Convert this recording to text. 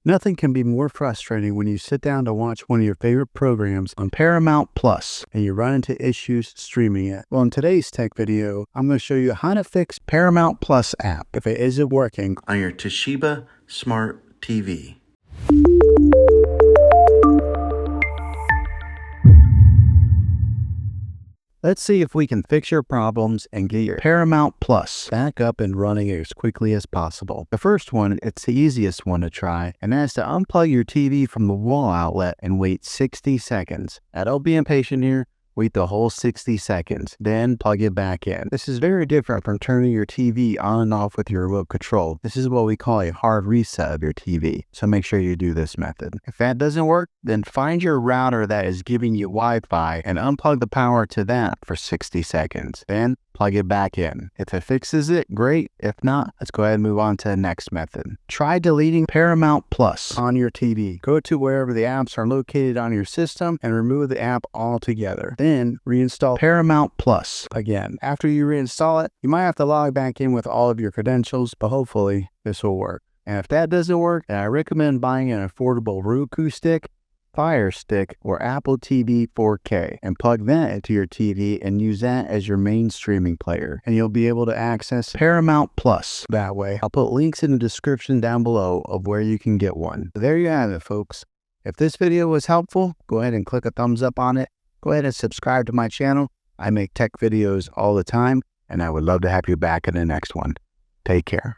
Nothing can be more frustrating when you sit down to watch one of your favorite programs on Paramount Plus and you run into issues streaming it. Well, in today's tech video, I'm going to show you how to fix Paramount Plus app if it isn't working on your Toshiba Smart TV. Let's see if we can fix your problems and get your Paramount Plus back up and running as quickly as possible. The first one, it's the easiest one to try, and that's to unplug your TV from the wall outlet and wait 60 seconds. Now, don't be impatient here. Wait the whole 60 seconds, then plug it back in. This is very different from turning your TV on and off with your remote control. This is what we call a hard reset of your TV, so make sure you do this method. If that doesn't work, then find your router that is giving you Wi-Fi and unplug the power to that for 60 seconds. Then plug it back in. If it fixes it, great. If not, let's go ahead and move on to the next method. Try deleting Paramount Plus on your TV. Go to wherever the apps are located on your system and remove the app altogether. Then reinstall Paramount Plus again. After you reinstall it, you might have to log back in with all of your credentials, but hopefully this will work. And if that doesn't work, then I recommend buying an affordable Roku stick, Fire Stick, or Apple TV 4K and plug that into your TV and use that as your main streaming player, and you'll be able to access Paramount Plus that way. I'll put links in the description down below of where you can get one. There you have it, folks. If this video was helpful, go ahead and click a thumbs up on it. Go ahead and subscribe to my channel. I make tech videos all the time, and I would love to have you back in the next one. Take care.